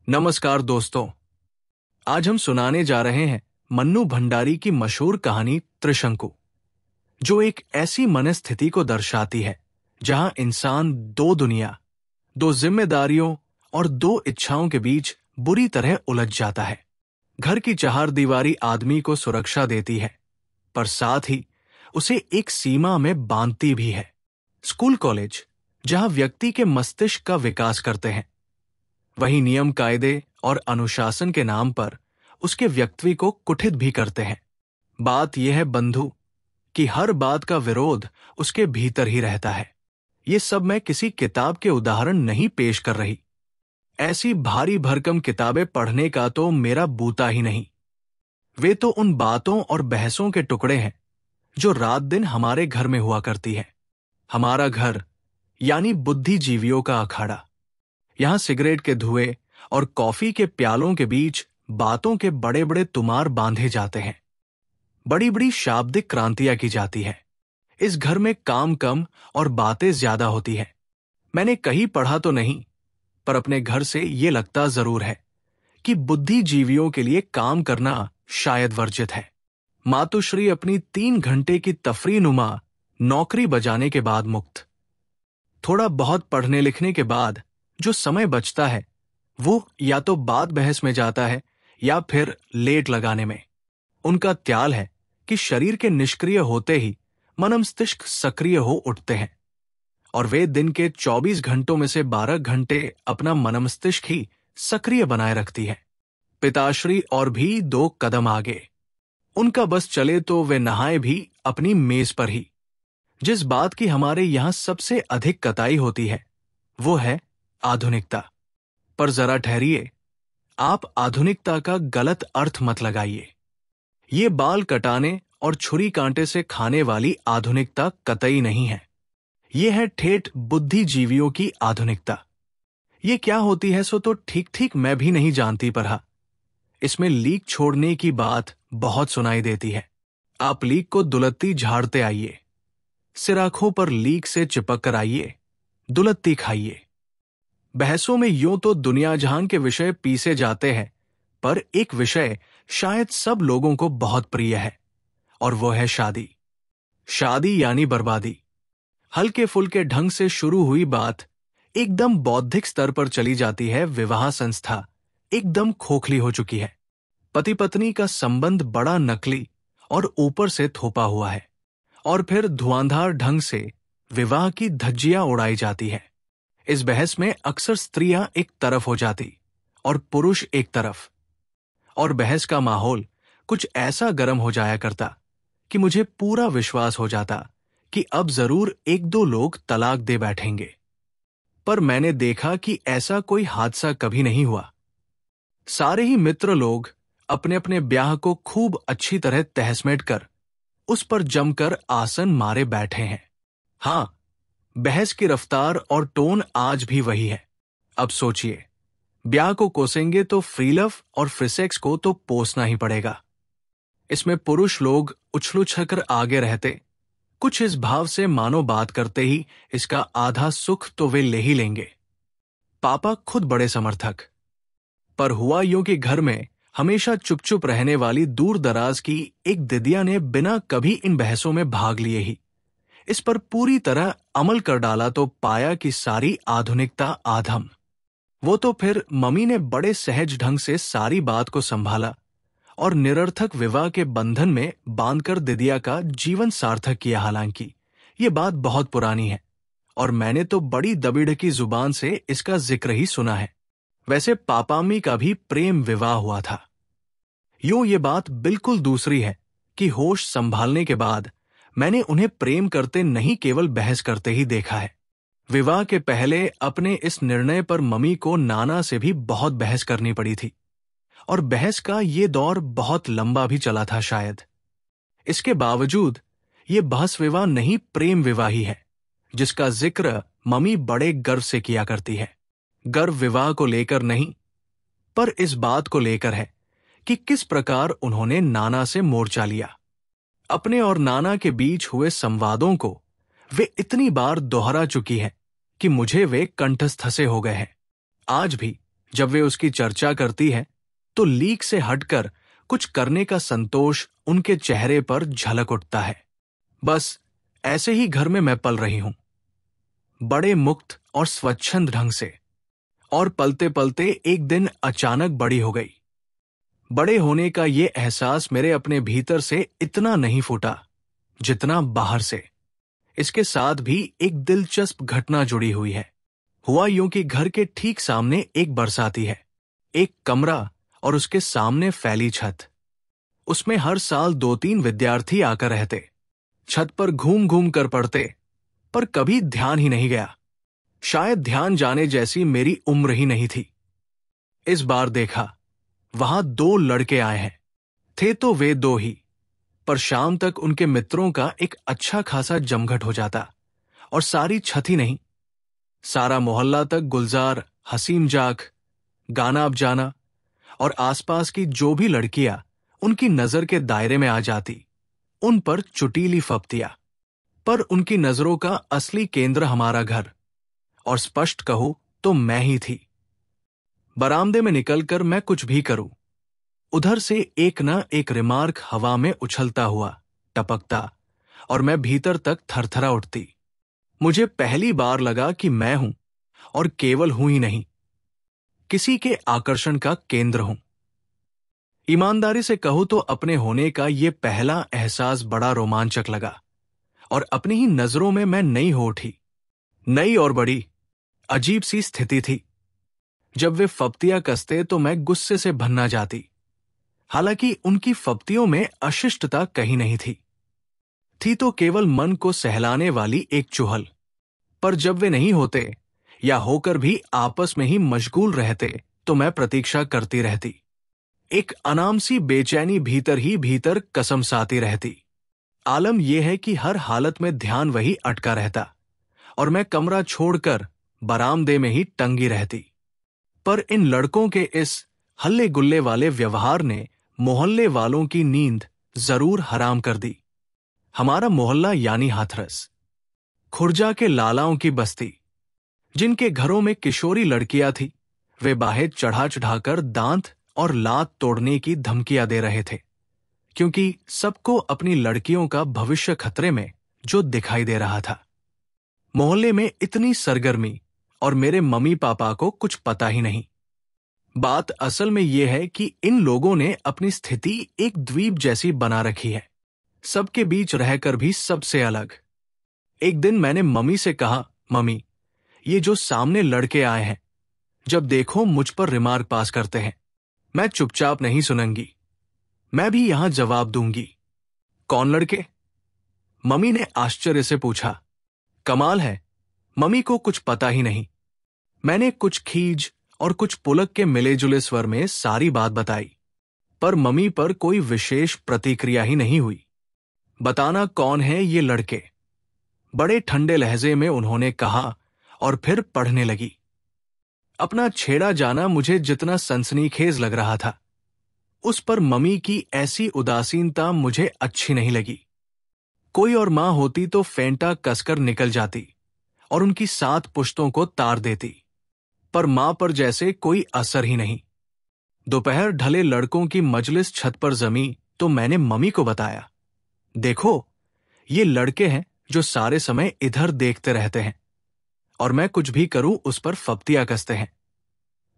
नमस्कार दोस्तों। आज हम सुनाने जा रहे हैं मन्नू भंडारी की मशहूर कहानी त्रिशंकु, जो एक ऐसी मनस्थिति को दर्शाती है जहां इंसान दो दुनिया, दो जिम्मेदारियों और दो इच्छाओं के बीच बुरी तरह उलझ जाता है। घर की चारदीवारी आदमी को सुरक्षा देती है, पर साथ ही उसे एक सीमा में बांधती भी है। स्कूल कॉलेज जहां व्यक्ति के मस्तिष्क का विकास करते हैं, वही नियम कायदे और अनुशासन के नाम पर उसके व्यक्तित्व को कुठित भी करते हैं। बात यह है बंधु कि हर बात का विरोध उसके भीतर ही रहता है। ये सब मैं किसी किताब के उदाहरण नहीं पेश कर रही। ऐसी भारी भरकम किताबें पढ़ने का तो मेरा बूता ही नहीं। वे तो उन बातों और बहसों के टुकड़े हैं जो रात दिन हमारे घर में हुआ करती है। हमारा घर यानी बुद्धिजीवियों का अखाड़ा। यहां सिगरेट के धुएं और कॉफी के प्यालों के बीच बातों के बड़े बड़े तुमार बांधे जाते हैं। बड़ी बड़ी शाब्दिक क्रांतियां की जाती है। इस घर में काम कम और बातें ज्यादा होती है। मैंने कहीं पढ़ा तो नहीं, पर अपने घर से ये लगता जरूर है कि बुद्धिजीवियों के लिए काम करना शायद वर्जित है। मातुश्री अपनी 3 घंटे की तफरीनुमा नौकरी बजाने के बाद मुक्त। थोड़ा बहुत पढ़ने लिखने के बाद जो समय बचता है वो या तो बात बहस में जाता है या फिर लेट लगाने में। उनका त्याल है कि शरीर के निष्क्रिय होते ही मनमस्तिष्क सक्रिय हो उठते हैं, और वे दिन के 24 घंटों में से 12 घंटे अपना मनमस्तिष्क ही सक्रिय बनाए रखती है। पिताश्री और भी 2 कदम आगे। उनका बस चले तो वे नहाए भी अपनी मेज पर ही। जिस बात की हमारे यहां सबसे अधिक कताई होती है वो है आधुनिकता। पर जरा ठहरिए, आप आधुनिकता का गलत अर्थ मत लगाइए। ये बाल कटाने और छुरी कांटे से खाने वाली आधुनिकता कतई नहीं है। ये है ठेठ बुद्धिजीवियों की आधुनिकता। ये क्या होती है सो तो ठीक ठीक मैं भी नहीं जानती, पर हाँ, इसमें लीक छोड़ने की बात बहुत सुनाई देती है। आप लीक को दुलत्ती झाड़ते आइए, सिराखों पर लीक से चिपक कर आइए, दुलत्ती खाइए। बहसों में यूं तो दुनिया जहान के विषय पीसे जाते हैं, पर एक विषय शायद सब लोगों को बहुत प्रिय है, और वो है शादी। शादी यानी बर्बादी। हल्के फुल्के ढंग से शुरू हुई बात एकदम बौद्धिक स्तर पर चली जाती है। विवाह संस्था एकदम खोखली हो चुकी है। पति पत्नी का संबंध बड़ा नकली और ऊपर से थोपा हुआ है, और फिर धुआंधार ढंग से विवाह की धज्जियां उड़ाई जाती है। इस बहस में अक्सर स्त्रियां एक तरफ हो जाती और पुरुष एक तरफ, और बहस का माहौल कुछ ऐसा गर्म हो जाया करता कि मुझे पूरा विश्वास हो जाता कि अब जरूर 1-2 लोग तलाक दे बैठेंगे। पर मैंने देखा कि ऐसा कोई हादसा कभी नहीं हुआ। सारे ही मित्र लोग अपने अपने ब्याह को खूब अच्छी तरह तहसमेट कर उस पर जमकर आसन मारे बैठे हैं। हां, बहस की रफ्तार और टोन आज भी वही है। अब सोचिए, ब्याह को कोसेंगे तो फ्री लव और फ्री सेक्स को तो पोसना ही पड़ेगा। इसमें पुरुष लोग उछल-उछलकर आगे रहते, कुछ इस भाव से मानो बात करते ही इसका आधा सुख तो वे ले ही लेंगे। पापा खुद बड़े समर्थक। पर हुआ यूं कि घर में हमेशा चुप चुप रहने वाली दूर दराज की एक दिदिया ने बिना कभी इन बहसों में भाग लिए ही इस पर पूरी तरह अमल कर डाला, तो पाया कि सारी आधुनिकता आधम। वो तो फिर मम्मी ने बड़े सहज ढंग से सारी बात को संभाला और निरर्थक विवाह के बंधन में बांधकर दिदिया का जीवन सार्थक किया। हालांकि ये बात बहुत पुरानी है और मैंने तो बड़ी दबीढकी जुबान से इसका जिक्र ही सुना है। वैसे पापामी का भी प्रेम विवाह हुआ था। यूं ये बात बिल्कुल दूसरी है कि होश संभालने के बाद मैंने उन्हें प्रेम करते नहीं, केवल बहस करते ही देखा है। विवाह के पहले अपने इस निर्णय पर मम्मी को नाना से भी बहुत बहस करनी पड़ी थी, और बहस का ये दौर बहुत लंबा भी चला था शायद। इसके बावजूद ये बहस विवाह नहीं, प्रेम विवाह ही है, जिसका जिक्र मम्मी बड़े गर्व से किया करती है। गर्व विवाह को लेकर नहीं, पर इस बात को लेकर है कि किस प्रकार उन्होंने नाना से मोर्चा लिया। अपने और नाना के बीच हुए संवादों को वे इतनी बार दोहरा चुकी है कि मुझे वे कंठस्थ से हो गए हैं। आज भी जब वे उसकी चर्चा करती है तो लीक से हटकर कुछ करने का संतोष उनके चेहरे पर झलक उठता है। बस ऐसे ही घर में मैं पल रही हूं, बड़े मुक्त और स्वच्छंद ढंग से। और पलते पलते एक दिन अचानक बड़ी हो गई। बड़े होने का ये एहसास मेरे अपने भीतर से इतना नहीं फूटा जितना बाहर से। इसके साथ भी एक दिलचस्प घटना जुड़ी हुई है। हुआ यूं कि घर के ठीक सामने एक बरसाती है, एक कमरा और उसके सामने फैली छत। उसमें हर साल 2-3 विद्यार्थी आकर रहते, छत पर घूम घूम कर पढ़ते, पर कभी ध्यान ही नहीं गया। शायद ध्यान जाने जैसी मेरी उम्र ही नहीं थी। इस बार देखा, वहां 2 लड़के आए हैं। थे तो वे 2 ही, पर शाम तक उनके मित्रों का एक अच्छा खासा जमघट हो जाता और सारी छत ही नहीं, सारा मोहल्ला तक गुलजार, हसीम जाक, गाना अब जाना और आसपास की जो भी लड़कियां उनकी नजर के दायरे में आ जाती, उन पर चुटीली फप्तियां। पर उनकी नजरों का असली केंद्र हमारा घर, और स्पष्ट कहूं तो मैं ही थी। बरामदे में निकलकर मैं कुछ भी करूं, उधर से एक न एक रिमार्क हवा में उछलता हुआ टपकता और मैं भीतर तक थरथरा उठती। मुझे पहली बार लगा कि मैं हूं, और केवल हूं ही नहीं, किसी के आकर्षण का केंद्र हूं। ईमानदारी से कहूं तो अपने होने का यह पहला एहसास बड़ा रोमांचक लगा, और अपनी ही नजरों में मैं नई हो उठी। नई और बड़ी अजीब सी स्थिति थी। जब वे फप्तियां कसते तो मैं गुस्से से भन्ना जाती, हालांकि उनकी फप्तियों में अशिष्टता कहीं नहीं थी तो केवल मन को सहलाने वाली एक चुहल। पर जब वे नहीं होते या होकर भी आपस में ही मशगूल रहते तो मैं प्रतीक्षा करती रहती। एक अनाम सी बेचैनी भीतर ही भीतर कसमसाती रहती। आलम यह है कि हर हालत में ध्यान वही अटका रहता और मैं कमरा छोड़कर बरामदे में ही टंगी रहती। पर इन लड़कों के इस हल्ले गुल्ले वाले व्यवहार ने मोहल्ले वालों की नींद जरूर हराम कर दी। हमारा मोहल्ला यानी हाथरस, खुर्जा के लालाओं की बस्ती, जिनके घरों में किशोरी लड़कियां थी, वे बाहें चढ़ा चढ़ाकर दांत और लात तोड़ने की धमकियां दे रहे थे, क्योंकि सबको अपनी लड़कियों का भविष्य खतरे में जो दिखाई दे रहा था। मोहल्ले में इतनी सरगर्मी और मेरे मम्मी पापा को कुछ पता ही नहीं। बात असल में यह है कि इन लोगों ने अपनी स्थिति एक द्वीप जैसी बना रखी है, सबके बीच रहकर भी सबसे अलग। एक दिन मैंने मम्मी से कहा, मम्मी, ये जो सामने लड़के आए हैं, जब देखो मुझ पर रिमार्क पास करते हैं। मैं चुपचाप नहीं सुनूंगी, मैं भी यहां जवाब दूंगी। कौन लड़के? मम्मी ने आश्चर्य से पूछा। कमाल है, मम्मी को कुछ पता ही नहीं। मैंने कुछ खीज और कुछ पुलक के मिले जुले स्वर में सारी बात बताई, पर मम्मी पर कोई विशेष प्रतिक्रिया ही नहीं हुई। बताना कौन है ये लड़के? बड़े ठंडे लहजे में उन्होंने कहा और फिर पढ़ने लगी। अपना छेड़ा जाना मुझे जितना सनसनीखेज लग रहा था, उस पर मम्मी की ऐसी उदासीनता मुझे अच्छी नहीं लगी। कोई और मां होती तो फेंटा कसकर निकल जाती और उनकी 7 पुश्तों को तार देती, पर मां पर जैसे कोई असर ही नहीं। दोपहर ढले लड़कों की मजलिस छत पर जमी तो मैंने मम्मी को बताया, देखो, ये लड़के हैं जो सारे समय इधर देखते रहते हैं और मैं कुछ भी करूं उस पर फप्तियां कसते हैं।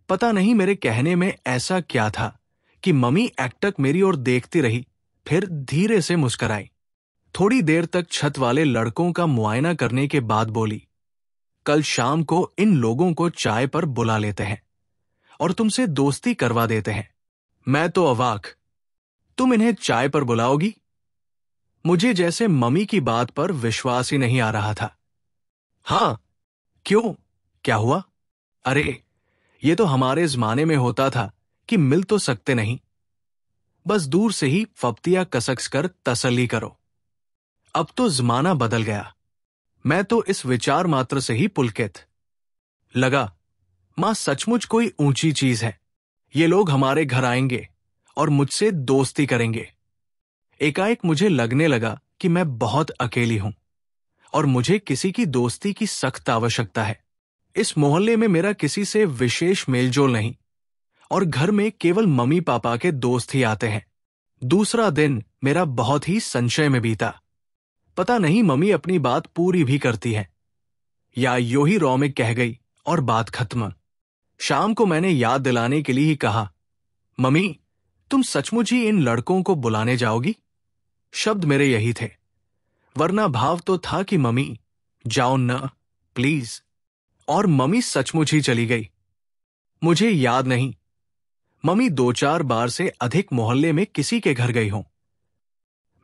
पता नहीं मेरे कहने में ऐसा क्या था कि मम्मी एकटक मेरी ओर देखती रही, फिर धीरे से मुस्कुराई। थोड़ी देर तक छत वाले लड़कों का मुआयना करने के बाद बोली, कल शाम को इन लोगों को चाय पर बुला लेते हैं और तुमसे दोस्ती करवा देते हैं। मैं तो अवाक, तुम इन्हें चाय पर बुलाओगी? मुझे जैसे मम्मी की बात पर विश्वास ही नहीं आ रहा था। हाँ, क्यों, क्या हुआ? अरे, ये तो हमारे जमाने में होता था कि मिल तो सकते नहीं, बस दूर से ही फप्तियां कसक कर तसल्ली करो। अब तो जमाना बदल गया। मैं तो इस विचार मात्र से ही पुलकित लगा। मां सचमुच कोई ऊंची चीज है। ये लोग हमारे घर आएंगे और मुझसे दोस्ती करेंगे। एकाएक मुझे लगने लगा कि मैं बहुत अकेली हूं और मुझे किसी की दोस्ती की सख्त आवश्यकता है। इस मोहल्ले में मेरा किसी से विशेष मेलजोल नहीं, और घर में केवल मम्मी पापा के दोस्त ही आते हैं। दूसरा दिन मेरा बहुत ही संशय में बीता। पता नहीं मम्मी अपनी बात पूरी भी करती है या यूं ही रॉ में कह गई और बात खत्म। शाम को मैंने याद दिलाने के लिए ही कहा, मम्मी तुम सचमुच ही इन लड़कों को बुलाने जाओगी? शब्द मेरे यही थे, वरना भाव तो था कि मम्मी जाओ न प्लीज। और मम्मी सचमुच ही चली गई। मुझे याद नहीं, मम्मी 2-4 बार से अधिक मोहल्ले में किसी के घर गई हों।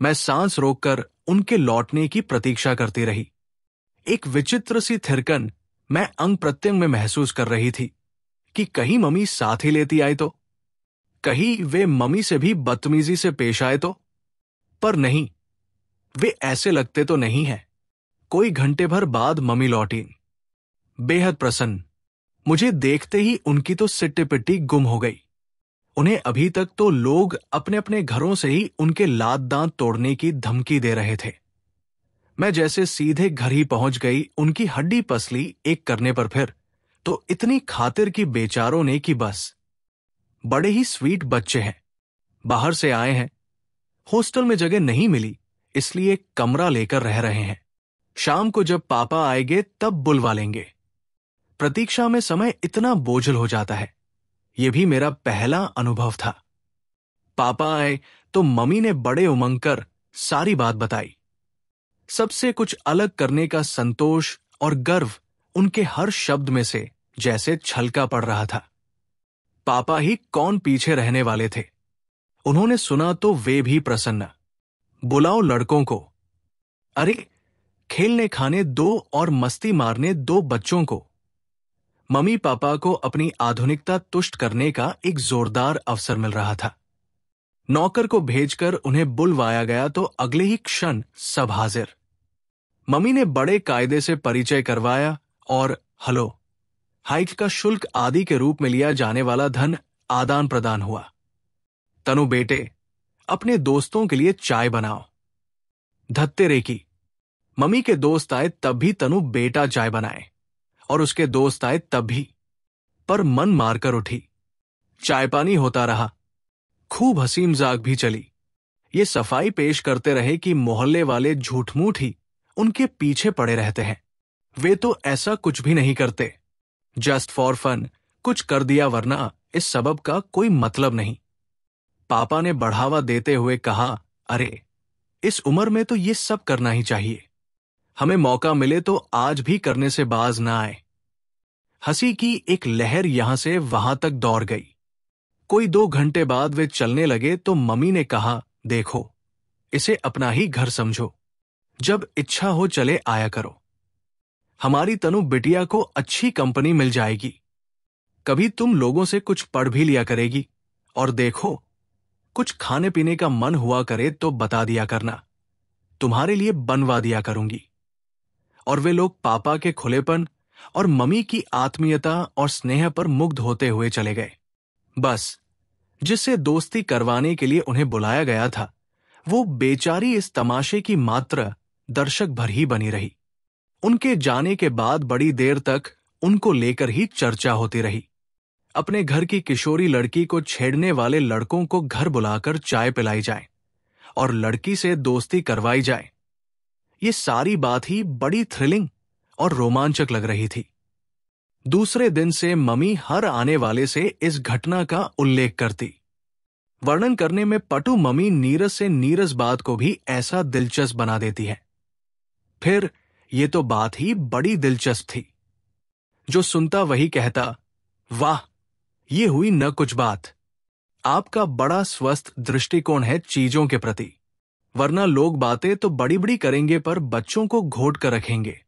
मैं सांस रोककर उनके लौटने की प्रतीक्षा करती रही। एक विचित्र सी थिरकन मैं अंग प्रत्यंग में महसूस कर रही थी कि कहीं मम्मी साथ ही लेती आए तो, कहीं वे मम्मी से भी बदतमीजी से पेश आए तो। पर नहीं, वे ऐसे लगते तो नहीं है। कोई घंटे भर बाद मम्मी लौटी, बेहद प्रसन्न। मुझे देखते ही उनकी तो सिट्टी पिट्टी गुम हो गई। उन्हें अभी तक तो लोग अपने अपने घरों से ही उनके लात दांत तोड़ने की धमकी दे रहे थे। मैं जैसे सीधे घर ही पहुंच गई उनकी हड्डी पसली एक करने पर फिर तो इतनी खातिर की बेचारों ने कि बस। बड़े ही स्वीट बच्चे हैं, बाहर से आए हैं, हॉस्टल में जगह नहीं मिली इसलिए कमरा लेकर रह रहे हैं। शाम को जब पापा आएंगे तब बुलवा लेंगे। प्रतीक्षा में समय इतना बोझल हो जाता है, यह भी मेरा पहला अनुभव था। पापा आए तो मम्मी ने बड़े उमंग कर सारी बात बताई। सबसे कुछ अलग करने का संतोष और गर्व उनके हर शब्द में से जैसे छलका पड़ रहा था। पापा ही कौन पीछे रहने वाले थे। उन्होंने सुना तो वे भी प्रसन्न। बुलाओ लड़कों को। अरे खेलने खाने दो और मस्ती मारने दो बच्चों को। मम्मी पापा को अपनी आधुनिकता तुष्ट करने का एक जोरदार अवसर मिल रहा था। नौकर को भेजकर उन्हें बुलवाया गया तो अगले ही क्षण सब हाजिर। मम्मी ने बड़े कायदे से परिचय करवाया और हलो हाइक का शुल्क आदि के रूप में लिया जाने वाला धन आदान प्रदान हुआ। तनु बेटे, अपने दोस्तों के लिए चाय बनाओ। धत्तेरे की मम्मी के दोस्त आए तब भी तनु बेटा चाय बनाए और उसके दोस्त आए तब भी, पर मन मारकर उठी। चाय पानी होता रहा, खूब हंसी मजाक भी चली। ये सफाई पेश करते रहे कि मोहल्ले वाले झूठ-मूठ ही उनके पीछे पड़े रहते हैं। वे तो ऐसा कुछ भी नहीं करते, जस्ट फॉर फन कुछ कर दिया, वरना इस सबब का कोई मतलब नहीं। पापा ने बढ़ावा देते हुए कहा, अरे इस उम्र में तो ये सब करना ही चाहिए। हमें मौका मिले तो आज भी करने से बाज ना आए। हंसी की एक लहर यहां से वहां तक दौड़ गई। कोई 2 घंटे बाद वे चलने लगे तो मम्मी ने कहा, देखो इसे अपना ही घर समझो, जब इच्छा हो चले आया करो। हमारी तनु बिटिया को अच्छी कंपनी मिल जाएगी। कभी तुम लोगों से कुछ पढ़ भी लिया करेगी। और देखो कुछ खाने पीने का मन हुआ करे तो बता दिया करना, तुम्हारे लिए बनवा दिया करूंगी। और वे लोग पापा के खुलेपन और मम्मी की आत्मीयता और स्नेह पर मुग्ध होते हुए चले गए। बस जिससे दोस्ती करवाने के लिए उन्हें बुलाया गया था, वो बेचारी इस तमाशे की मात्र दर्शक भर ही बनी रही। उनके जाने के बाद बड़ी देर तक उनको लेकर ही चर्चा होती रही। अपने घर की किशोरी लड़की को छेड़ने वाले लड़कों को घर बुलाकर चाय पिलाई जाए और लड़की से दोस्ती करवाई जाए। ये सारी बात ही बड़ी थ्रिलिंग और रोमांचक लग रही थी। दूसरे दिन से मम्मी हर आने वाले से इस घटना का उल्लेख करती। वर्णन करने में पटु मम्मी नीरस से नीरस बात को भी ऐसा दिलचस्प बना देती है। फिर ये तो बात ही बड़ी दिलचस्प थी। जो सुनता वही कहता, वाह ये हुई न कुछ बात। आपका बड़ा स्वस्थ दृष्टिकोण है चीजों के प्रति, वरना लोग बातें तो बड़ी बड़ी करेंगे पर बच्चों को घोट कर रखेंगे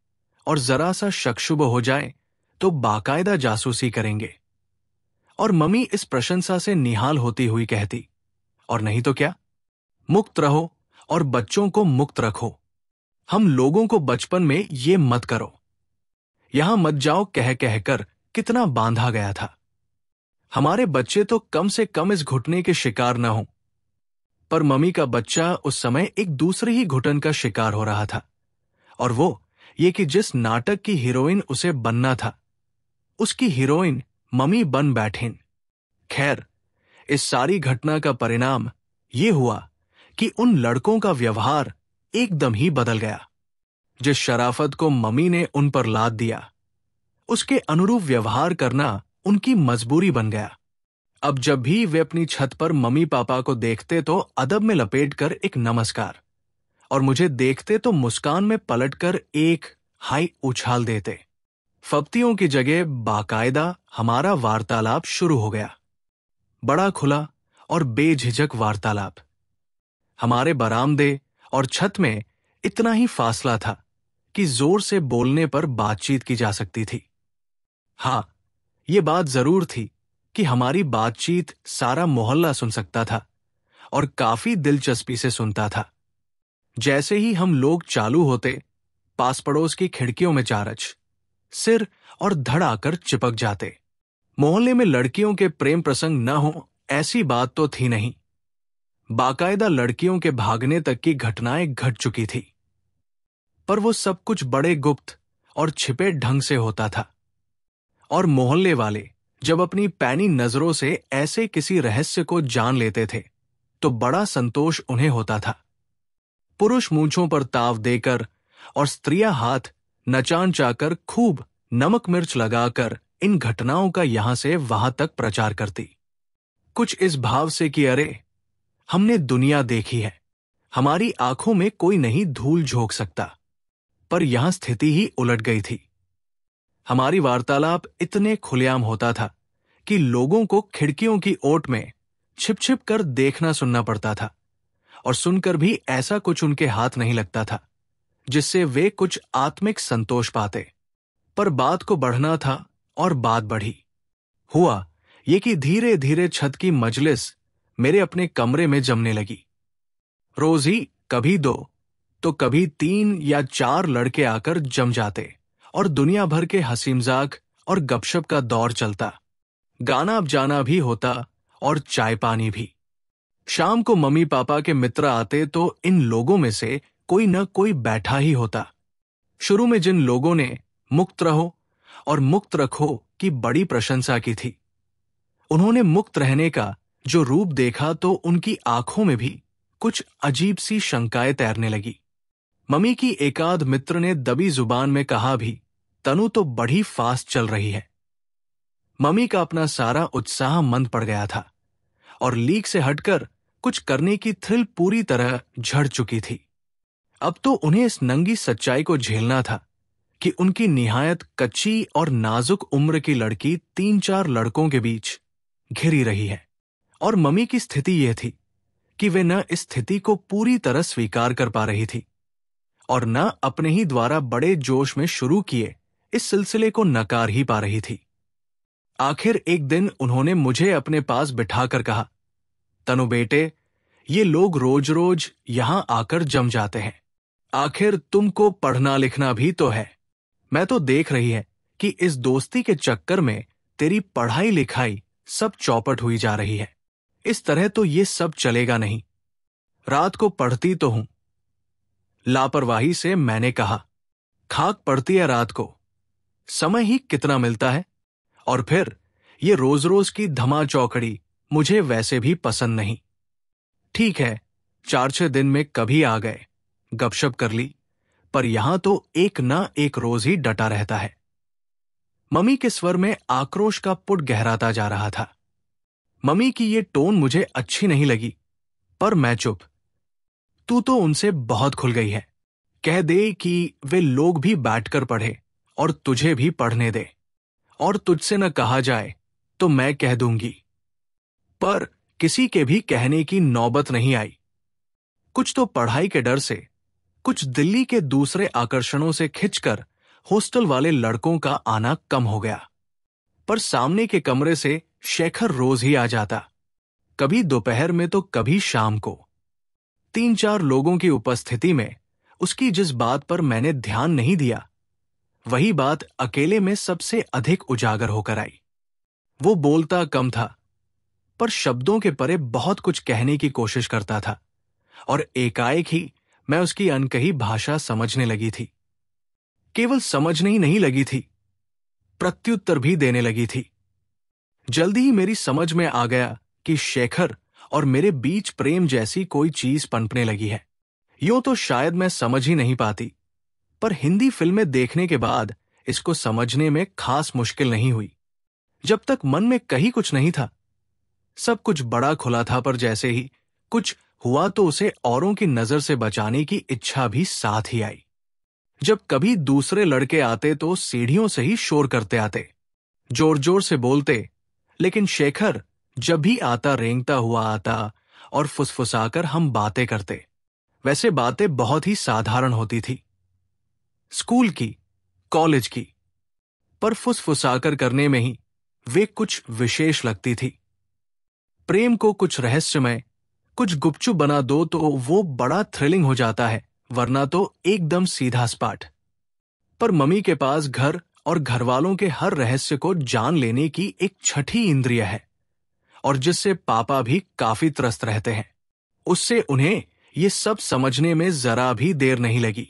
और जरा सा शक शुभ हो जाए तो बाकायदा जासूसी करेंगे। और मम्मी इस प्रशंसा से निहाल होती हुई कहती, और नहीं तो क्या, मुक्त रहो और बच्चों को मुक्त रखो। हम लोगों को बचपन में ये मत करो, यहां मत जाओ कह कहकर कितना बांधा गया था। हमारे बच्चे तो कम से कम इस घुटने के शिकार न हों। पर मम्मी का बच्चा उस समय एक दूसरे ही घुटन का शिकार हो रहा था, और वो ये कि जिस नाटक की हीरोइन उसे बनना था, उसकी हीरोइन मम्मी बन बैठीं। खैर, इस सारी घटना का परिणाम ये हुआ कि उन लड़कों का व्यवहार एकदम ही बदल गया। जिस शराफत को मम्मी ने उन पर लाद दिया, उसके अनुरूप व्यवहार करना उनकी मजबूरी बन गया। अब जब भी वे अपनी छत पर मम्मी पापा को देखते तो अदब में लपेटकर एक नमस्कार, और मुझे देखते तो मुस्कान में पलटकर एक हाय उछाल देते। फप्तियों की जगह बाकायदा हमारा वार्तालाप शुरू हो गया। बड़ा खुला और बेझिझक वार्तालाप। हमारे बरामदे और छत में इतना ही फासला था कि जोर से बोलने पर बातचीत की जा सकती थी। हाँ, ये बात जरूर थी कि हमारी बातचीत सारा मोहल्ला सुन सकता था और काफी दिलचस्पी से सुनता था। जैसे ही हम लोग चालू होते, पास पड़ोस की खिड़कियों में चारच, सिर और धड़ आकर चिपक जाते। मोहल्ले में लड़कियों के प्रेम प्रसंग न हो ऐसी बात तो थी नहीं। बाकायदा लड़कियों के भागने तक की घटनाएं घट चुकी थी, पर वो सब कुछ बड़े गुप्त और छिपे ढंग से होता था। और मोहल्ले वाले जब अपनी पैनी नजरों से ऐसे किसी रहस्य को जान लेते थे तो बड़ा संतोष उन्हें होता था। पुरुष मूंछों पर ताव देकर और स्त्रियां हाथ नचान चाकर खूब नमक मिर्च लगाकर इन घटनाओं का यहां से वहां तक प्रचार करती, कुछ इस भाव से कि अरे, हमने दुनिया देखी है, हमारी आंखों में कोई नहीं धूल झोंक सकता। पर यहां स्थिति ही उलट गई थी। हमारी वार्तालाप इतने खुलेआम होता था कि लोगों को खिड़कियों की ओट में छिप छिप कर देखना सुनना पड़ता था, और सुनकर भी ऐसा कुछ उनके हाथ नहीं लगता था जिससे वे कुछ आत्मिक संतोष पाते। पर बात को बढ़ना था और बात बढ़ी। हुआ ये कि धीरे धीरे छत की मजलिस मेरे अपने कमरे में जमने लगी। रोज ही कभी 2 तो कभी 3 या 4 लड़के आकर जम जाते और दुनिया भर के हंसी मजाक और गपशप का दौर चलता। गाना बजाना भी होता और चाय पानी भी। शाम को मम्मी पापा के मित्र आते तो इन लोगों में से कोई न कोई बैठा ही होता। शुरू में जिन लोगों ने मुक्त रहो और मुक्त रखो की बड़ी प्रशंसा की थी, उन्होंने मुक्त रहने का जो रूप देखा तो उनकी आंखों में भी कुछ अजीब सी शंकाएं तैरने लगी। मम्मी की एकाध मित्र ने दबी जुबान में कहा भी, तनु तो बड़ी फास्ट चल रही है। मम्मी का अपना सारा उत्साह मंद पड़ गया था और लीक से हटकर कुछ करने की थ्रिल पूरी तरह झड़ चुकी थी। अब तो उन्हें इस नंगी सच्चाई को झेलना था कि उनकी निहायत कच्ची और नाजुक उम्र की लड़की 3-4 लड़कों के बीच घिरी रही है। और मम्मी की स्थिति यह थी कि वे न इस स्थिति को पूरी तरह स्वीकार कर पा रही थी और न अपने ही द्वारा बड़े जोश में शुरू किए इस सिलसिले को नकार ही पा रही थी। आखिर एक दिन उन्होंने मुझे अपने पास बिठाकर कहा, तनु बेटे, ये लोग रोज रोज यहां आकर जम जाते हैं, आखिर तुमको पढ़ना लिखना भी तो है। मैं तो देख रही है कि इस दोस्ती के चक्कर में तेरी पढ़ाई लिखाई सब चौपट हुई जा रही है। इस तरह तो ये सब चलेगा नहीं। रात को पढ़ती तो हूं। लापरवाही से मैंने कहा, खाक पड़ती है रात को, समय ही कितना मिलता है। और फिर ये रोज रोज की धमा चौकड़ी मुझे वैसे भी पसंद नहीं। ठीक है, 4-6 दिन में कभी आ गए, गपशप कर ली, पर यहां तो एक ना एक रोज ही डटा रहता है। मम्मी के स्वर में आक्रोश का पुट गहराता जा रहा था। मम्मी की ये टोन मुझे अच्छी नहीं लगी, पर मैं चुप। तू तो उनसे बहुत खुल गई है, कह दे कि वे लोग भी बैठकर पढ़े और तुझे भी पढ़ने दे, और तुझसे न कहा जाए तो मैं कह दूंगी। पर किसी के भी कहने की नौबत नहीं आई। कुछ तो पढ़ाई के डर से, कुछ दिल्ली के दूसरे आकर्षणों से खिंचकर हॉस्टल वाले लड़कों का आना कम हो गया। पर सामने के कमरे से शेखर रोज ही आ जाता, कभी दोपहर में तो कभी शाम को। 3-4 लोगों की उपस्थिति में उसकी जिस बात पर मैंने ध्यान नहीं दिया, वही बात अकेले में सबसे अधिक उजागर होकर आई। वो बोलता कम था, पर शब्दों के परे बहुत कुछ कहने की कोशिश करता था, और एकाएक ही मैं उसकी अनकही भाषा समझने लगी थी। केवल समझने ही नहीं लगी थी, प्रत्युत्तर भी देने लगी थी। जल्दी ही मेरी समझ में आ गया कि शेखर और मेरे बीच प्रेम जैसी कोई चीज पनपने लगी है। यूं तो शायद मैं समझ ही नहीं पाती, पर हिंदी फिल्में देखने के बाद इसको समझने में खास मुश्किल नहीं हुई। जब तक मन में कहीं कुछ नहीं था, सब कुछ बड़ा खुला था, पर जैसे ही कुछ हुआ तो उसे औरों की नजर से बचाने की इच्छा भी साथ ही आई। जब कभी दूसरे लड़के आते तो सीढ़ियों से ही शोर करते आते, जोर जोर से बोलते, लेकिन शेखर जब भी आता रेंगता हुआ आता और फुसफुसाकर हम बातें करते। वैसे बातें बहुत ही साधारण होती थी, स्कूल की, कॉलेज की, पर फुसफुसाकर करने में ही वे कुछ विशेष लगती थी। प्रेम को कुछ रहस्यमय, कुछ गुपचुप बना दो तो वो बड़ा थ्रिलिंग हो जाता है, वरना तो एकदम सीधा सपाट। पर मम्मी के पास घर और घरवालों के हर रहस्य को जान लेने की एक छठी इंद्रिय है, और जिससे पापा भी काफी त्रस्त रहते हैं। उससे उन्हें ये सब समझने में जरा भी देर नहीं लगी।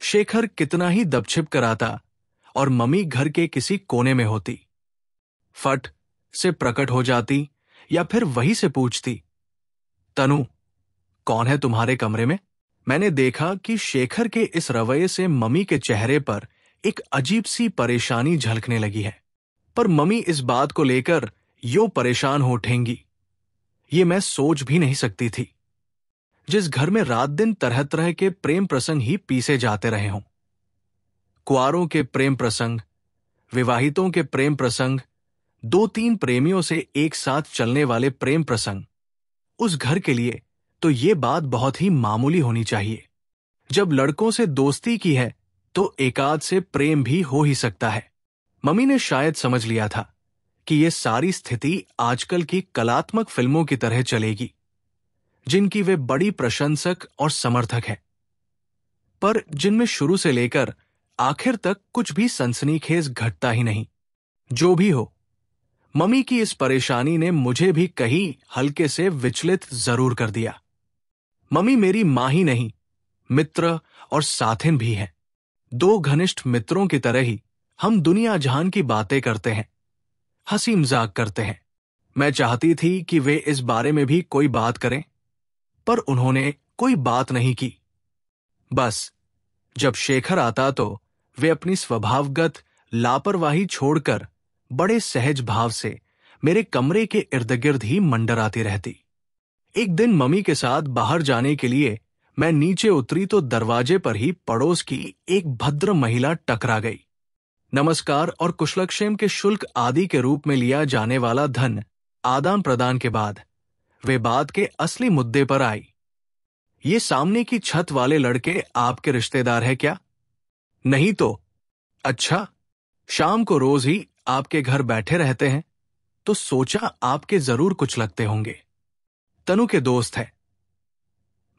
शेखर कितना ही दबछिप कराता और मम्मी घर के किसी कोने में होती, फट से प्रकट हो जाती या फिर वही से पूछती, तनु, कौन है तुम्हारे कमरे में? मैंने देखा कि शेखर के इस रवैये से मम्मी के चेहरे पर एक अजीब सी परेशानी झलकने लगी है। पर मम्मी इस बात को लेकर यूं परेशान हो उठेंगी, ये मैं सोच भी नहीं सकती थी। जिस घर में रात दिन तरह तरह के प्रेम प्रसंग ही पीसे जाते रहे हों, कुंवारों के प्रेम प्रसंग, विवाहितों के प्रेम प्रसंग, दो तीन प्रेमियों से एक साथ चलने वाले प्रेम प्रसंग, उस घर के लिए तो ये बात बहुत ही मामूली होनी चाहिए। जब लड़कों से दोस्ती की है तो एकाध से प्रेम भी हो ही सकता है। मम्मी ने शायद समझ लिया था कि ये सारी स्थिति आजकल की कलात्मक फिल्मों की तरह चलेगी, जिनकी वे बड़ी प्रशंसक और समर्थक हैं, पर जिनमें शुरू से लेकर आखिर तक कुछ भी सनसनीखेज घटता ही नहीं। जो भी हो, मम्मी की इस परेशानी ने मुझे भी कहीं हल्के से विचलित जरूर कर दिया। मम्मी मेरी मां ही नहीं, मित्र और साथिन भी हैं। दो घनिष्ठ मित्रों की तरह ही हम दुनिया जहान की बातें करते हैं, हंसी मजाक करते हैं। मैं चाहती थी कि वे इस बारे में भी कोई बात करें, पर उन्होंने कोई बात नहीं की। बस जब शेखर आता तो वे अपनी स्वभावगत लापरवाही छोड़कर बड़े सहज भाव से मेरे कमरे के इर्द गिर्द ही मंडराती रहती। एक दिन मम्मी के साथ बाहर जाने के लिए मैं नीचे उतरी तो दरवाजे पर ही पड़ोस की एक भद्र महिला टकरा गई। नमस्कार और कुशलक्षेम के शुल्क आदि के रूप में लिया जाने वाला धन आदान प्रदान के बाद वे बात के असली मुद्दे पर आई। ये सामने की छत वाले लड़के आपके रिश्तेदार है क्या? नहीं तो। अच्छा, शाम को रोज ही आपके घर बैठे रहते हैं, तो सोचा आपके जरूर कुछ लगते होंगे। तनु के दोस्त है।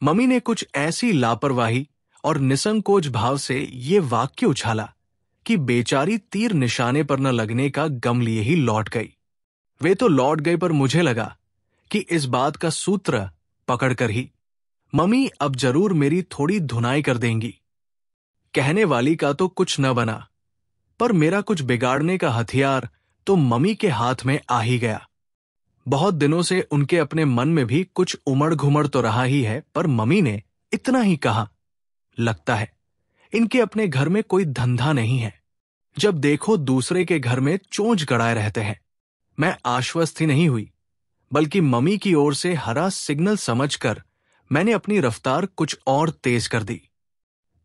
मम्मी ने कुछ ऐसी लापरवाही और निसंकोच भाव से ये वाक्य उछाला कि बेचारी तीर निशाने पर न लगने का गम लिए ही लौट गई। वे तो लौट गए, पर मुझे लगा कि इस बात का सूत्र पकड़कर ही मम्मी अब जरूर मेरी थोड़ी धुनाई कर देंगी। कहने वाली का तो कुछ न बना, पर मेरा कुछ बिगाड़ने का हथियार तो मम्मी के हाथ में आ ही गया। बहुत दिनों से उनके अपने मन में भी कुछ उमड़ घुमड़ तो रहा ही है, पर मम्मी ने इतना ही कहा, लगता है इनके अपने घर में कोई धंधा नहीं है, जब देखो दूसरे के घर में चोंच गड़ाए रहते हैं। मैं आश्वस्त ही नहीं हुई, बल्कि मम्मी की ओर से हरा सिग्नल समझकर मैंने अपनी रफ्तार कुछ और तेज कर दी।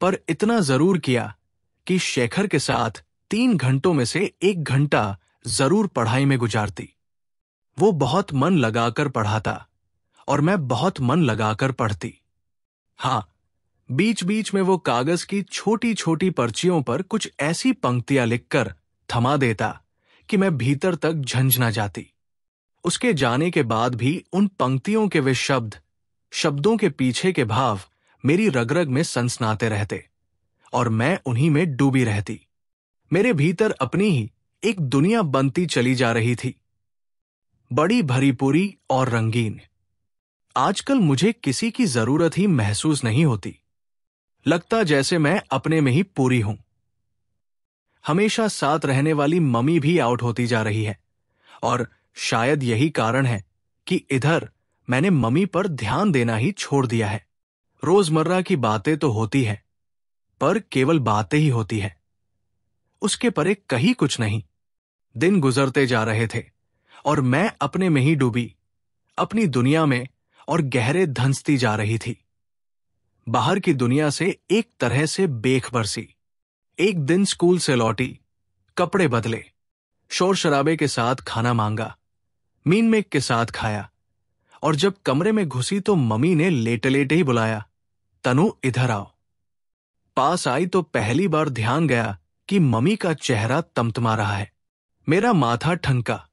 पर इतना जरूर किया कि शेखर के साथ 3 घंटों में से 1 घंटा जरूर पढ़ाई में गुजारती। वो बहुत मन लगाकर पढ़ाता और मैं बहुत मन लगाकर पढ़ती। हाँ, बीच बीच में वो कागज की छोटी छोटी पर्चियों पर कुछ ऐसी पंक्तियां लिखकर थमा देता कि मैं भीतर तक झंझ ना जाती। उसके जाने के बाद भी उन पंक्तियों के वे शब्दों के पीछे के भाव मेरी रग-रग में सनसनाते रहते और मैं उन्हीं में डूबी रहती। मेरे भीतर अपनी ही एक दुनिया बनती चली जा रही थी, बड़ी भरीपूरी और रंगीन। आजकल मुझे किसी की जरूरत ही महसूस नहीं होती। लगता जैसे मैं अपने में ही पूरी हूं। हमेशा साथ रहने वाली मम्मी भी आउट होती जा रही है और शायद यही कारण है कि इधर मैंने मम्मी पर ध्यान देना ही छोड़ दिया है। रोजमर्रा की बातें तो होती है, पर केवल बातें ही होती है, उसके परे कहीं कुछ नहीं। दिन गुजरते जा रहे थे और मैं अपने में ही डूबी, अपनी दुनिया में, और गहरे धंसती जा रही थी। बाहर की दुनिया से एक तरह से बेखबर सी। एक दिन स्कूल से लौटी, कपड़े बदले, शोर शराबे के साथ खाना मांगा, मीनमेक के साथ खाया, और जब कमरे में घुसी तो मम्मी ने लेटे लेटे ही बुलाया, तनु इधर आओ। पास आई तो पहली बार ध्यान गया कि मम्मी का चेहरा तमतमा रहा है। मेरा माथा ठनका।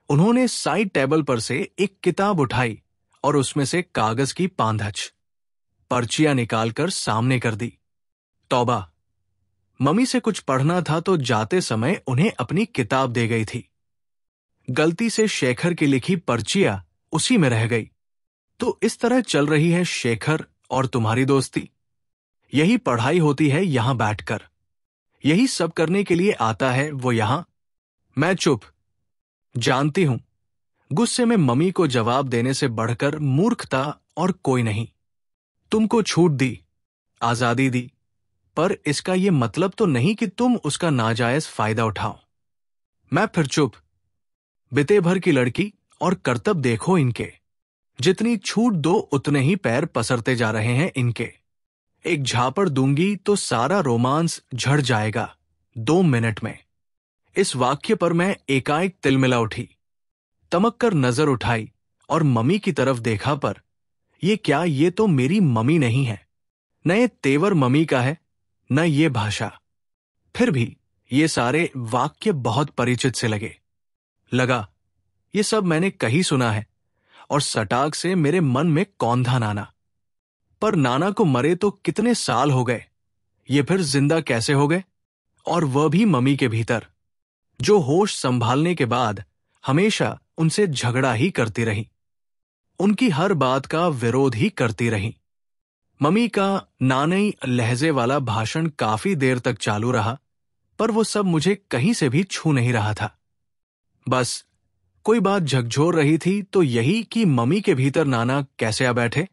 उन्होंने साइड टेबल पर से एक किताब उठाई और उसमें से कागज की पांधच, पर्चियां निकालकर सामने कर दी। तौबा, मम्मी से कुछ पढ़ना था तो जाते समय उन्हें अपनी किताब दे गई थी। गलती से शेखर की लिखी पर्चियां उसी में रह गई। तो इस तरह चल रही है शेखर और तुम्हारी दोस्ती। यही पढ़ाई होती है यहां बैठकर, यही सब करने के लिए आता है वो यहां। मैं चुप। जानती हूं, गुस्से में मम्मी को जवाब देने से बढ़कर मूर्खता और कोई नहीं। तुमको छूट दी, आजादी दी, पर इसका यह मतलब तो नहीं कि तुम उसका नाजायज फायदा उठाओ। मैं फिर चुप। बिते भर की लड़की और करतब देखो इनके। जितनी छूट दो उतने ही पैर पसरते जा रहे हैं इनके। एक झापड़ दूंगी तो सारा रोमांस झड़ जाएगा 2 मिनट में। इस वाक्य पर मैं एकाएक तिलमिला उठी, तमक कर नजर उठाई और मम्मी की तरफ देखा, पर ये क्या, ये तो मेरी मम्मी नहीं है। न ये तेवर मम्मी का है, न ये भाषा। फिर भी ये सारे वाक्य बहुत परिचित से लगा ये सब मैंने कहीं सुना है, और सटाक से मेरे मन में कौंधा नाना। पर नाना को मरे तो कितने साल हो गए, ये फिर जिंदा कैसे हो गए, और वह भी मम्मी के भीतर, जो होश संभालने के बाद हमेशा उनसे झगड़ा ही करती रही, उनकी हर बात का विरोध ही करती रही। मम्मी का नानई लहजे वाला भाषण काफी देर तक चालू रहा, पर वो सब मुझे कहीं से भी छू नहीं रहा था। बस कोई बात झकझोर रही थी तो यही कि मम्मी के भीतर नाना कैसे आ बैठे,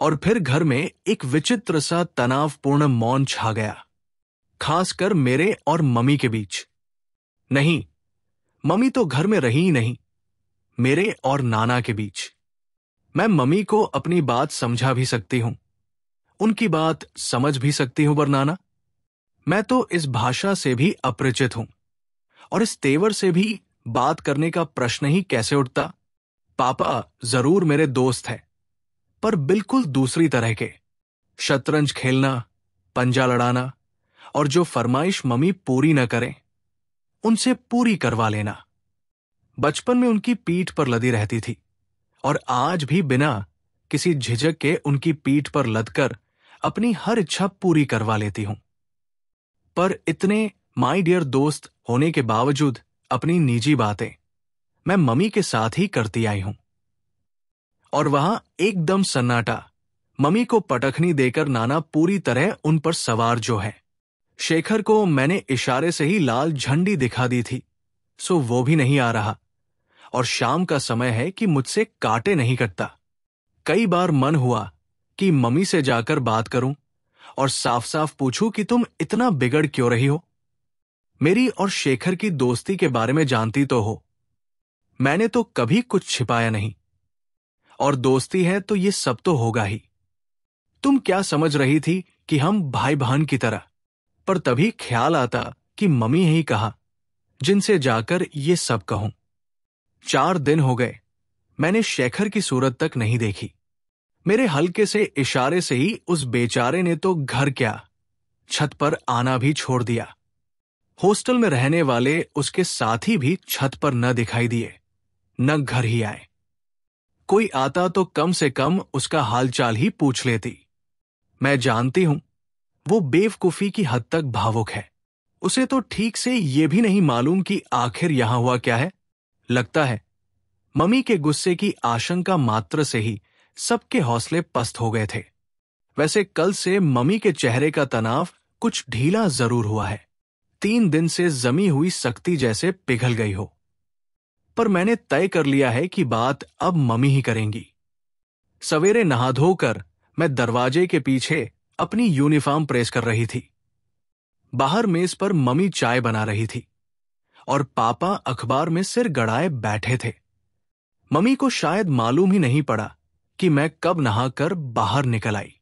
और फिर घर में एक विचित्र सा तनावपूर्ण मौन छा गया, खासकर मेरे और मम्मी के बीच। नहीं, मम्मी तो घर में रही ही नहीं, मेरे और नाना के बीच। मैं मम्मी को अपनी बात समझा भी सकती हूं, उनकी बात समझ भी सकती हूं, पर नाना, मैं तो इस भाषा से भी अपरिचित हूं, और इस तेवर से भी बात करने का प्रश्न ही कैसे उठता। पापा जरूर मेरे दोस्त है, पर बिल्कुल दूसरी तरह के। शतरंज खेलना, पंजा लड़ाना, और जो फरमाइश मम्मी पूरी न करें उनसे पूरी करवा लेना। बचपन में उनकी पीठ पर लदी रहती थी, और आज भी बिना किसी झिझक के उनकी पीठ पर लदकर अपनी हर इच्छा पूरी करवा लेती हूं। पर इतने माय डियर दोस्त होने के बावजूद अपनी निजी बातें मैं मम्मी के साथ ही करती आई हूं। और वहां एकदम सन्नाटा। मम्मी को पटखनी देकर नाना पूरी तरह उन पर सवार जो है। शेखर को मैंने इशारे से ही लाल झंडी दिखा दी थी, सो वो भी नहीं आ रहा, और शाम का समय है कि मुझसे काटे नहीं कटता। कई बार मन हुआ कि मम्मी से जाकर बात करूं और साफ साफ पूछूं कि तुम इतना बिगड़ क्यों रही हो। मेरी और शेखर की दोस्ती के बारे में जानती तो हो, मैंने तो कभी कुछ छिपाया नहीं, और दोस्ती है तो ये सब तो होगा ही। तुम क्या समझ रही थी कि हम भाई बहन की तरह, पर तभी ख्याल आता कि मम्मी ही कहा जिनसे जाकर ये सब कहूं। 4 दिन हो गए, मैंने शेखर की सूरत तक नहीं देखी। मेरे हल्के से इशारे से ही उस बेचारे ने तो घर क्या, छत पर आना भी छोड़ दिया। हॉस्टल में रहने वाले उसके साथी भी छत पर न दिखाई दिए, न घर ही आए। कोई आता तो कम से कम उसका हालचाल ही पूछ लेती। मैं जानती हूं वो बेवकूफी की हद तक भावुक है। उसे तो ठीक से ये भी नहीं मालूम कि आखिर यहां हुआ क्या है। लगता है मम्मी के गुस्से की आशंका मात्र से ही सबके हौसले पस्त हो गए थे। वैसे कल से मम्मी के चेहरे का तनाव कुछ ढीला जरूर हुआ है, 3 दिन से जमी हुई सख्ती जैसे पिघल गई हो। पर मैंने तय कर लिया है कि बात अब मम्मी ही करेंगी। सवेरे नहा धोकर मैं दरवाजे के पीछे अपनी यूनिफॉर्म प्रेस कर रही थी। बाहर मेज पर मम्मी चाय बना रही थी और पापा अखबार में सिर गड़ाए बैठे थे। मम्मी को शायद मालूम ही नहीं पड़ा कि मैं कब नहाकर बाहर निकल आई।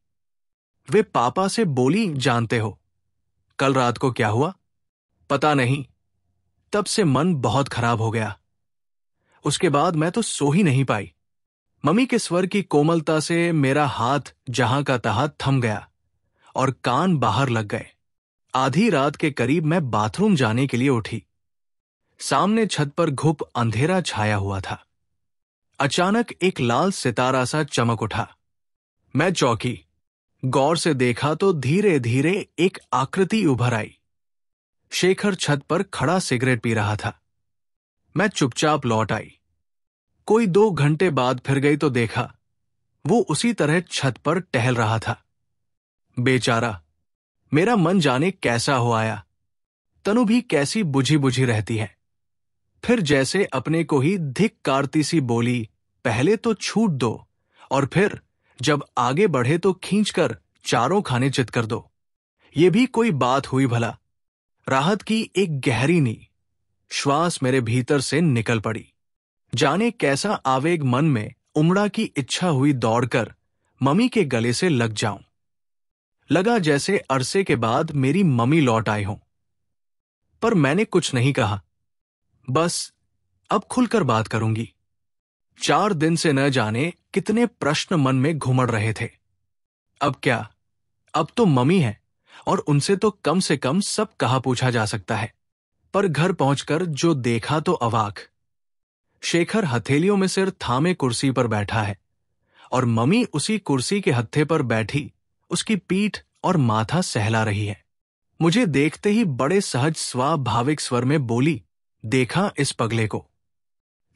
वे पापा से बोली, जानते हो कल रात को क्या हुआ? पता नहीं। तब से मन बहुत खराब हो गया। उसके बाद मैं तो सो ही नहीं पाई। मम्मी के स्वर की कोमलता से मेरा हाथ जहां का तहां थम गया और कान बाहर लग गए। आधी रात के करीब मैं बाथरूम जाने के लिए उठी। सामने छत पर घुप अंधेरा छाया हुआ था। अचानक एक लाल सितारा सा चमक उठा। मैं चौंकी। गौर से देखा तो धीरे धीरे एक आकृति उभर आई। शेखर छत पर खड़ा सिगरेट पी रहा था। मैं चुपचाप लौट आई। कोई 2 घंटे बाद फिर गई तो देखा वो उसी तरह छत पर टहल रहा था। बेचारा, मेरा मन जाने कैसा हो आया। तनु भी कैसी बुझी बुझी रहती है। फिर जैसे अपने को ही धिक्कारती सी बोली, पहले तो छूट दो और फिर जब आगे बढ़े तो खींचकर चारों खाने चित कर दो। ये भी कोई बात हुई भला? राहत की एक गहरी नी श्वास मेरे भीतर से निकल पड़ी। जाने कैसा आवेग मन में उमड़ा की इच्छा हुई दौड़कर मम्मी के गले से लग जाऊं। लगा जैसे अरसे के बाद मेरी मम्मी लौट आई हों। पर मैंने कुछ नहीं कहा। बस अब खुलकर बात करूंगी। 4 दिन से न जाने कितने प्रश्न मन में घुमड़ रहे थे। अब क्या? अब तो मम्मी है और उनसे तो कम से कम सब कहा पूछा जा सकता है। पर घर पहुंचकर जो देखा तो अवाक। शेखर हथेलियों में सिर थामे कुर्सी पर बैठा है और मम्मी उसी कुर्सी के हत्थे पर बैठी उसकी पीठ और माथा सहला रही है। मुझे देखते ही बड़े सहज स्वाभाविक स्वर में बोली, देखा इस पगले को?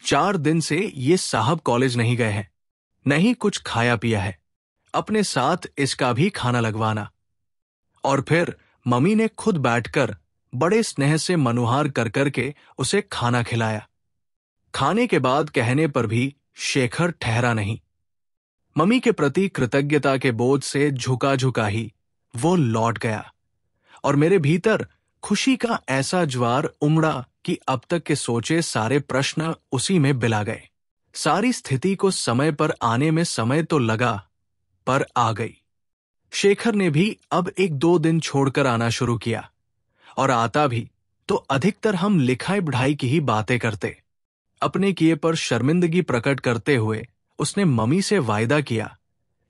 4 दिन से ये साहब कॉलेज नहीं गए हैं, नहीं कुछ खाया पिया है। अपने साथ इसका भी खाना लगवाना। और फिर मम्मी ने खुद बैठकर बड़े स्नेह से मनुहार कर करके उसे खाना खिलाया। खाने के बाद कहने पर भी शेखर ठहरा नहीं। मम्मी के प्रति कृतज्ञता के बोझ से झुका झुका ही वो लौट गया और मेरे भीतर खुशी का ऐसा ज्वार उमड़ा कि अब तक के सोचे सारे प्रश्न उसी में बिला गए। सारी स्थिति को समय पर आने में समय तो लगा, पर आ गई। शेखर ने भी अब 1-2 दिन छोड़कर आना शुरू किया और आता भी तो अधिकतर हम लिखाई पढ़ाई की ही बातें करते। अपने किए पर शर्मिंदगी प्रकट करते हुए उसने मम्मी से वायदा किया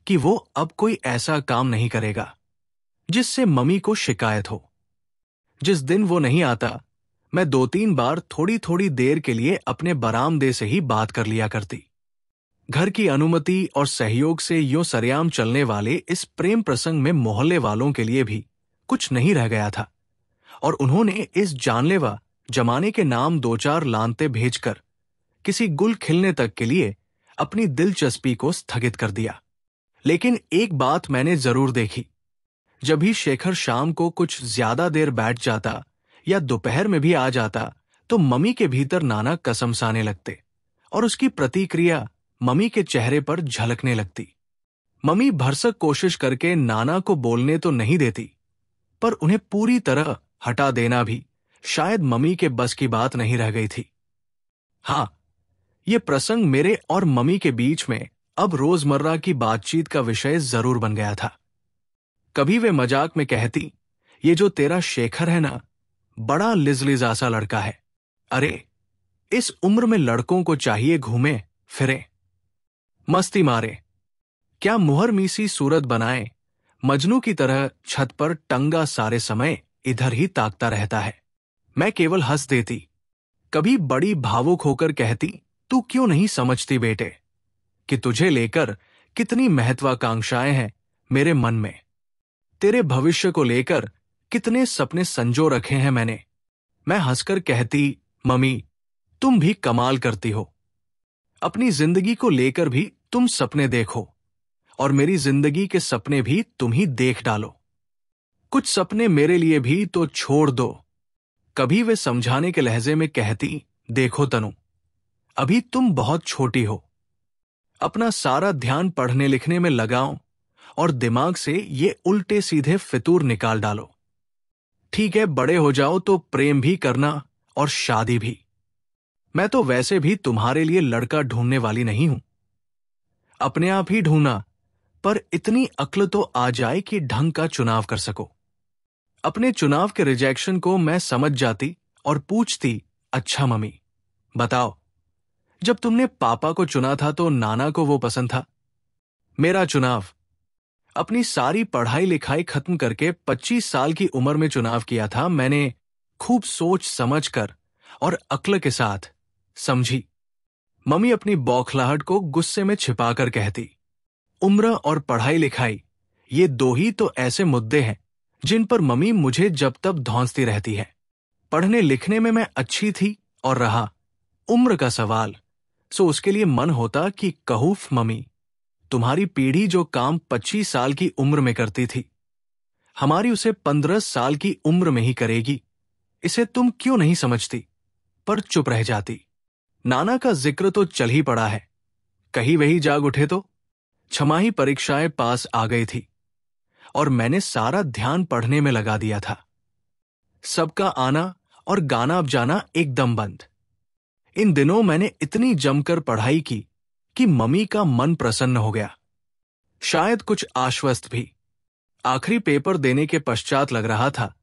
कि वो अब कोई ऐसा काम नहीं करेगा जिससे मम्मी को शिकायत हो। जिस दिन वो नहीं आता, मैं 2-3 बार थोड़ी थोड़ी देर के लिए अपने बरामदे से ही बात कर लिया करती। घर की अनुमति और सहयोग से यूं सरेआम चलने वाले इस प्रेम प्रसंग में मोहल्ले वालों के लिए भी कुछ नहीं रह गया था और उन्होंने इस जानलेवा जमाने के नाम 2-4 लानते भेजकर किसी गुल खिलने तक के लिए अपनी दिलचस्पी को स्थगित कर दिया। लेकिन एक बात मैंने जरूर देखी। जब भी शेखर शाम को कुछ ज्यादा देर बैठ जाता या दोपहर में भी आ जाता तो मम्मी के भीतर नाना कसमसाने लगते और उसकी प्रतिक्रिया मम्मी के चेहरे पर झलकने लगती। मम्मी भरसक कोशिश करके नाना को बोलने तो नहीं देती, पर उन्हें पूरी तरह हटा देना भी शायद मम्मी के बस की बात नहीं रह गई थी। हाँ, ये प्रसंग मेरे और मम्मी के बीच में अब रोजमर्रा की बातचीत का विषय जरूर बन गया था। कभी वे मजाक में कहती, ये जो तेरा शेखर है ना, बड़ा लिजलिजा सा लड़का है। अरे, इस उम्र में लड़कों को चाहिए घूमे फिरे, मस्ती मारे, क्या मुहर मीसी सूरत बनाए, मजनू की तरह छत पर टंगा सारे समय इधर ही ताकता रहता है। मैं केवल हंस देती। कभी बड़ी भावुक होकर कहती, तू क्यों नहीं समझती बेटे कि तुझे लेकर कितनी महत्वाकांक्षाएं हैं मेरे मन में। तेरे भविष्य को लेकर कितने सपने संजो रखे हैं मैंने। मैं हंसकर कहती, मम्मी तुम भी कमाल करती हो। अपनी जिंदगी को लेकर भी तुम सपने देखो और मेरी जिंदगी के सपने भी तुम ही देख डालो। कुछ सपने मेरे लिए भी तो छोड़ दो। कभी वे समझाने के लहजे में कहती, देखो तनु, अभी तुम बहुत छोटी हो। अपना सारा ध्यान पढ़ने लिखने में लगाओ और दिमाग से ये उल्टे सीधे फितूर निकाल डालो। ठीक है, बड़े हो जाओ तो प्रेम भी करना और शादी भी। मैं तो वैसे भी तुम्हारे लिए लड़का ढूंढने वाली नहीं हूं। अपने आप ही ढूंढना, पर इतनी अक्ल तो आ जाए कि ढंग का चुनाव कर सको। अपने चुनाव के रिजेक्शन को मैं समझ जाती और पूछती, अच्छा मम्मी बताओ, जब तुमने पापा को चुना था तो नाना को वो पसंद था। मेरा चुनाव, अपनी सारी पढ़ाई लिखाई खत्म करके 25 साल की उम्र में चुनाव किया था मैंने, खूब सोच समझ कर और अक्ल के साथ। समझी? मम्मी अपनी बौखलाहट को गुस्से में छिपाकर कहती, उम्र और पढ़ाई लिखाई, ये दो ही तो ऐसे मुद्दे हैं जिन पर मम्मी मुझे जब तब धौंसती रहती है। पढ़ने लिखने में मैं अच्छी थी, और रहा उम्र का सवाल, सो उसके लिए मन होता कि कहूफ मम्मी, तुम्हारी पीढ़ी जो काम 25 साल की उम्र में करती थी, हमारी उसे 15 साल की उम्र में ही करेगी। इसे तुम क्यों नहीं समझती? पर चुप रह जाती। नाना का जिक्र तो चल ही पड़ा है, कहीं वही जाग उठे तो। छमाही परीक्षाएं पास आ गई थी और मैंने सारा ध्यान पढ़ने में लगा दिया था। सबका आना और गाना अब जाना एकदम बंद। इन दिनों मैंने इतनी जमकर पढ़ाई की कि मम्मी का मन प्रसन्न हो गया, शायद कुछ आश्वस्त भी। आखिरी पेपर देने के पश्चात लग रहा था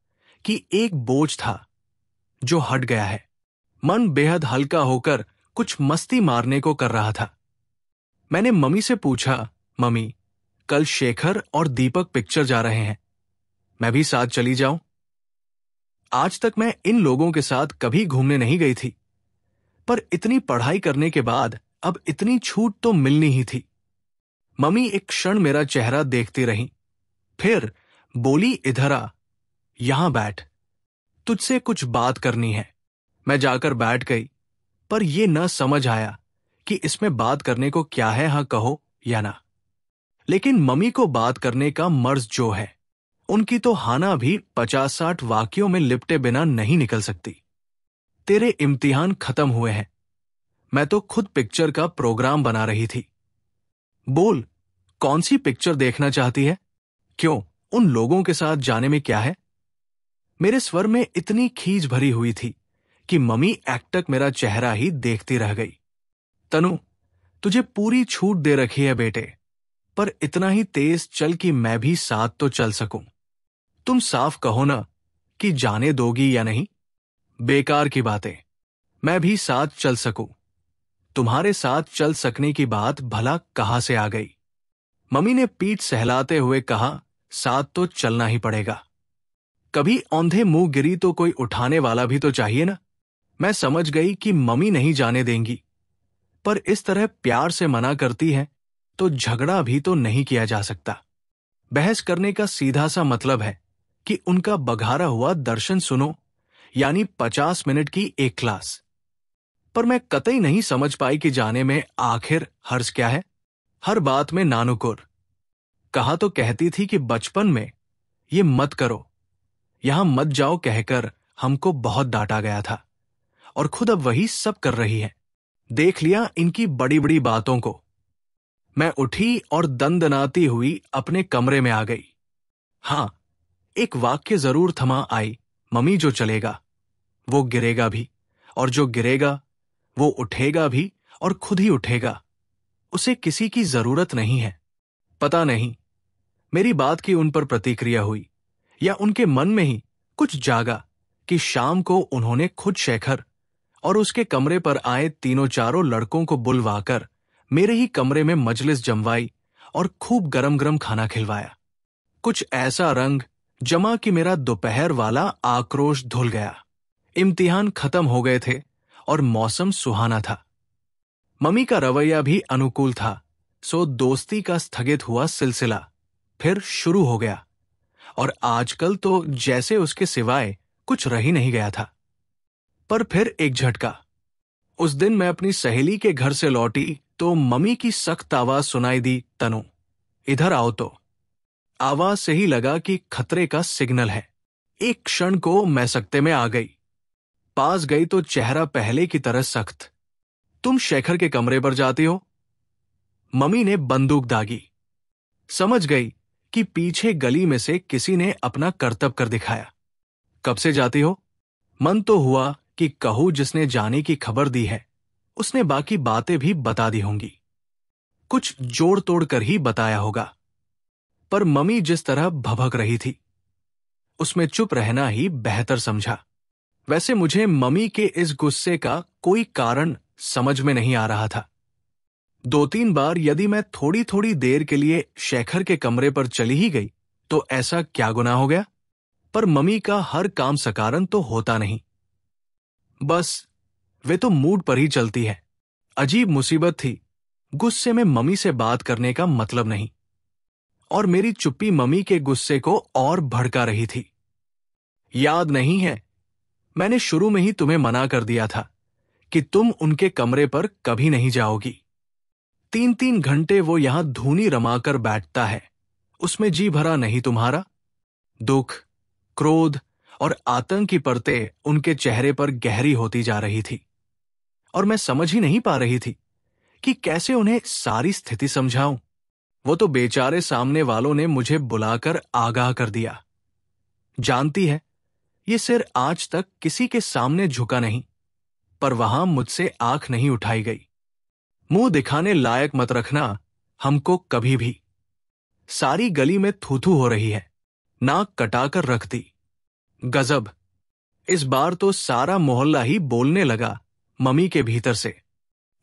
कि एक बोझ था जो हट गया है। मन बेहद हल्का होकर कुछ मस्ती मारने को कर रहा था। मैंने मम्मी से पूछा, मम्मी कल शेखर और दीपक पिक्चर जा रहे हैं, मैं भी साथ चली जाऊं? आज तक मैं इन लोगों के साथ कभी घूमने नहीं गई थी, पर इतनी पढ़ाई करने के बाद अब इतनी छूट तो मिलनी ही थी। मम्मी एक क्षण मेरा चेहरा देखती रही, फिर बोली, इधर आ, यहां बैठ, तुझसे कुछ बात करनी है। मैं जाकर बैठ गई, पर यह न समझ आया कि इसमें बात करने को क्या है, हाँ कहो या ना। लेकिन मम्मी को बात करने का मर्ज जो है, उनकी तो हाना भी 50-60 वाक्यों में लिपटे बिना नहीं निकल सकती। तेरे इम्तिहान खत्म हुए हैं, मैं तो खुद पिक्चर का प्रोग्राम बना रही थी। बोल, कौन सी पिक्चर देखना चाहती है? क्यों, उन लोगों के साथ जाने में क्या है? मेरे स्वर में इतनी खीज भरी हुई थी कि मम्मी एकटक मेरा चेहरा ही देखती रह गई। तनु, तुझे पूरी छूट दे रखी है बेटे, पर इतना ही तेज चल कि मैं भी साथ तो चल सकूं। तुम साफ कहो ना कि जाने दोगी या नहीं। बेकार की बातें, मैं भी साथ चल सकूं। तुम्हारे साथ चल सकने की बात भला कहां से आ गई? मम्मी ने पीठ सहलाते हुए कहा, साथ तो चलना ही पड़ेगा। कभी औंधे मुंह गिरी तो कोई उठाने वाला भी तो चाहिए ना। मैं समझ गई कि मम्मी नहीं जाने देंगी, पर इस तरह प्यार से मना करती है तो झगड़ा भी तो नहीं किया जा सकता। बहस करने का सीधा सा मतलब है कि उनका बघारा हुआ दर्शन सुनो, यानी 50 मिनट की एक क्लास। पर मैं कतई नहीं समझ पाई कि जाने में आखिर हर्ज क्या है। हर बात में नानुकुर। कहा तो कहती थी कि बचपन में ये मत करो, यहां मत जाओ कहकर हमको बहुत डांटा गया था, और खुद अब वही सब कर रही है। देख लिया इनकी बड़ी बड़ी बातों को। मैं उठी और दंदनाती हुई अपने कमरे में आ गई। हां, एक वाक्य जरूर थमा आई, मम्मी जो चलेगा वो गिरेगा भी, और जो गिरेगा वो उठेगा भी और खुद ही उठेगा। उसे किसी की जरूरत नहीं है। पता नहीं मेरी बात की उन पर प्रतिक्रिया हुई या उनके मन में ही कुछ जागा कि शाम को उन्होंने खुद शेखर और उसके कमरे पर आए तीनों चारों लड़कों को बुलवाकर मेरे ही कमरे में मजलिस जमवाई और खूब गरम गरम खाना खिलवाया। कुछ ऐसा रंग जमा कि मेरा दोपहर वाला आक्रोश धुल गया। इम्तिहान खत्म हो गए थे और मौसम सुहाना था। मम्मी का रवैया भी अनुकूल था, सो दोस्ती का स्थगित हुआ सिलसिला फिर शुरू हो गया, और आजकल तो जैसे उसके सिवाय कुछ रह ही नहीं गया था। पर फिर एक झटका। उस दिन मैं अपनी सहेली के घर से लौटी तो मम्मी की सख्त आवाज सुनाई दी, तनु इधर आओ। तो आवाज से ही लगा कि खतरे का सिग्नल है। एक क्षण को मैं सकते में आ गई। पास गई तो चेहरा पहले की तरह सख्त। तुम शेखर के कमरे पर जाती हो? मम्मी ने बंदूक दागी। समझ गई कि पीछे गली में से किसी ने अपना करतब कर दिखाया। कब से जाती हो? मन तो हुआ कि कहूं जिसने जाने की खबर दी है उसने बाकी बातें भी बता दी होंगी, कुछ जोड़ तोड़ कर ही बताया होगा, पर मम्मी जिस तरह भभक रही थी उसमें चुप रहना ही बेहतर समझा। वैसे मुझे मम्मी के इस गुस्से का कोई कारण समझ में नहीं आ रहा था। 2-3 बार यदि मैं थोड़ी थोड़ी देर के लिए शेखर के कमरे पर चली ही गई तो ऐसा क्या गुनाह हो गया? पर मम्मी का हर काम सकारण तो होता नहीं। बस वे तो मूड पर ही चलती है। अजीब मुसीबत थी, गुस्से में मम्मी से बात करने का मतलब नहीं, और मेरी चुप्पी मम्मी के गुस्से को और भड़का रही थी। याद नहीं है, मैंने शुरू में ही तुम्हें मना कर दिया था कि तुम उनके कमरे पर कभी नहीं जाओगी। 3-3 घंटे वो यहां धूनी रमाकर बैठता है, उसमें जी भरा नहीं तुम्हारा? दुख, क्रोध और आतंक की परतें उनके चेहरे पर गहरी होती जा रही थी, और मैं समझ ही नहीं पा रही थी कि कैसे उन्हें सारी स्थिति समझाऊं। वो तो बेचारे सामने वालों ने मुझे बुलाकर आगाह कर दिया। जानती है, ये सिर आज तक किसी के सामने झुका नहीं, पर वहां मुझसे आंख नहीं उठाई गई। मुंह दिखाने लायक मत रखना हमको कभी भी। सारी गली में थू-थू हो रही है, नाक कटाकर रख दी। गजब, इस बार तो सारा मोहल्ला ही बोलने लगा मम्मी के भीतर से।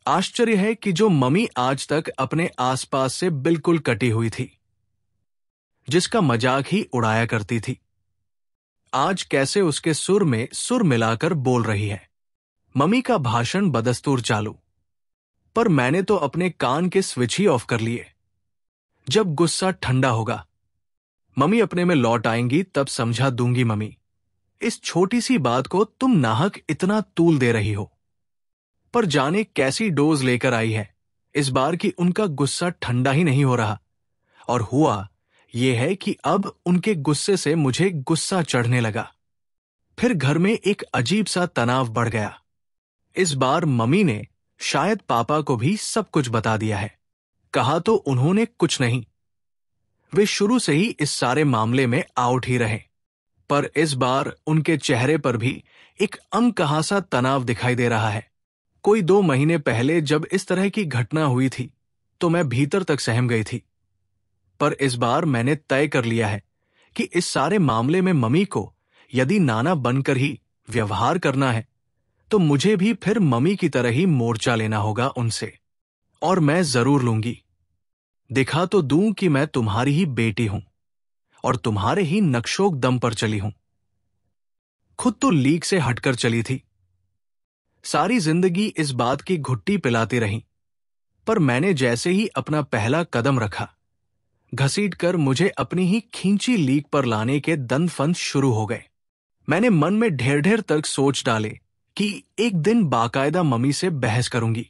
आश्चर्य है कि जो मम्मी आज तक अपने आसपास से बिल्कुल कटी हुई थी, जिसका मजाक ही उड़ाया करती थी, आज कैसे उसके सुर में सुर मिलाकर बोल रही है। मम्मी का भाषण बदस्तूर चालू, पर मैंने तो अपने कान के स्विच ही ऑफ कर लिए। जब गुस्सा ठंडा होगा, मम्मी अपने में लौट आएंगी, तब समझा दूंगी मम्मी, इस छोटी सी बात को तुम नाहक इतना तूल दे रही हो। पर जाने कैसी डोज लेकर आई है इस बार कि उनका गुस्सा ठंडा ही नहीं हो रहा, और हुआ यह है कि अब उनके गुस्से से मुझे गुस्सा चढ़ने लगा। फिर घर में एक अजीब सा तनाव बढ़ गया। इस बार मम्मी ने शायद पापा को भी सब कुछ बता दिया है। कहा तो उन्होंने कुछ नहीं, वे शुरू से ही इस सारे मामले में आउट ही रहे, पर इस बार उनके चेहरे पर भी एक अनकहा सा तनाव दिखाई दे रहा है। कोई 2 महीने पहले जब इस तरह की घटना हुई थी तो मैं भीतर तक सहम गई थी, पर इस बार मैंने तय कर लिया है कि इस सारे मामले में मम्मी को यदि नाना बनकर ही व्यवहार करना है तो मुझे भी फिर मम्मी की तरह ही मोर्चा लेना होगा उनसे, और मैं जरूर लूंगी। दिखा तो दूं कि मैं तुम्हारी ही बेटी हूं और तुम्हारे ही नक्शोक दम पर चली हूं। खुद तो लीक से हटकर चली थी, सारी जिंदगी इस बात की घुट्टी पिलाती रही, पर मैंने जैसे ही अपना पहला कदम रखा, घसीटकर मुझे अपनी ही खींची लीक पर लाने के दंद-फंद शुरू हो गए। मैंने मन में ढेर ढेर तर्क सोच डाले कि एक दिन बाकायदा मम्मी से बहस करूंगी।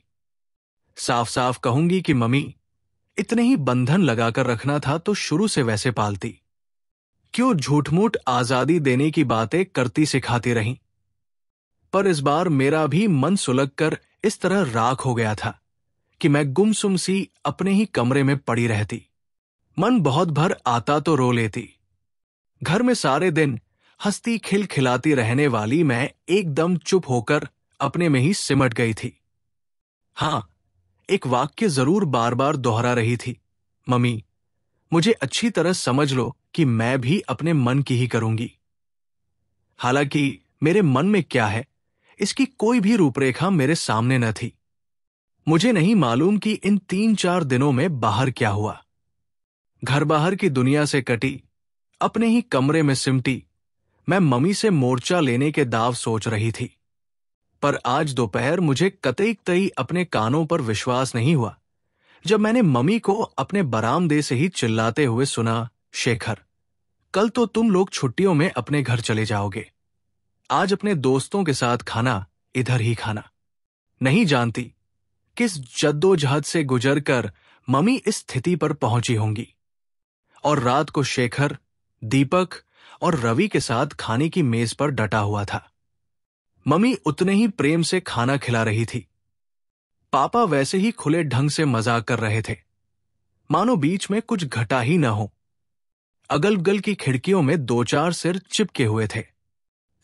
साफ साफ कहूंगी कि मम्मी, इतने ही बंधन लगाकर रखना था तो शुरू से वैसे पालती, क्यों झूठ-मूठ आजादी देने की बातें करती सिखाती रहीं। पर इस बार मेरा भी मन सुलगकर इस तरह राख हो गया था कि मैं गुमसुम सी अपने ही कमरे में पड़ी रहती। मन बहुत भर आता तो रो लेती। घर में सारे दिन हंसती खिलखिलाती रहने वाली मैं एकदम चुप होकर अपने में ही सिमट गई थी। हां, एक वाक्य जरूर बार बार दोहरा रही थी, मम्मी, मुझे अच्छी तरह समझ लो कि मैं भी अपने मन की ही करूंगी। हालांकि मेरे मन में क्या है इसकी कोई भी रूपरेखा मेरे सामने न थी। मुझे नहीं मालूम कि इन 3-4 दिनों में बाहर क्या हुआ। घर बाहर की दुनिया से कटी, अपने ही कमरे में सिमटी, मैं मम्मी से मोर्चा लेने के दाव सोच रही थी। पर आज दोपहर मुझे कतई अपने कानों पर विश्वास नहीं हुआ जब मैंने मम्मी को अपने बरामदे से ही चिल्लाते हुए सुना, शेखर, कल तो तुम लोग छुट्टियों में अपने घर चले जाओगे। आज अपने दोस्तों के साथ खाना इधर ही खाना। नहीं जानती किस जद्दोजहद से गुजरकर मम्मी इस स्थिति पर पहुंची होंगी, और रात को शेखर, दीपक और रवि के साथ खाने की मेज पर डटा हुआ था। मम्मी उतने ही प्रेम से खाना खिला रही थी, पापा वैसे ही खुले ढंग से मजाक कर रहे थे, मानो बीच में कुछ घटा ही न हो। अगल बगल की खिड़कियों में दो चार सिर चिपके हुए थे।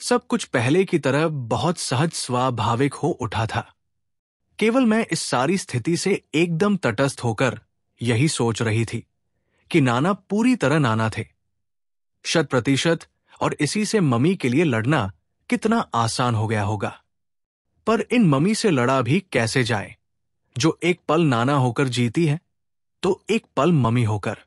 सब कुछ पहले की तरह बहुत सहज स्वाभाविक हो उठा था। केवल मैं इस सारी स्थिति से एकदम तटस्थ होकर यही सोच रही थी कि नाना पूरी तरह नाना थे, 100%, और इसी से मम्मी के लिए लड़ना कितना आसान हो गया होगा। पर इन मम्मी से लड़ा भी कैसे जाए, जो एक पल नाना होकर जीती है तो एक पल मम्मी होकर।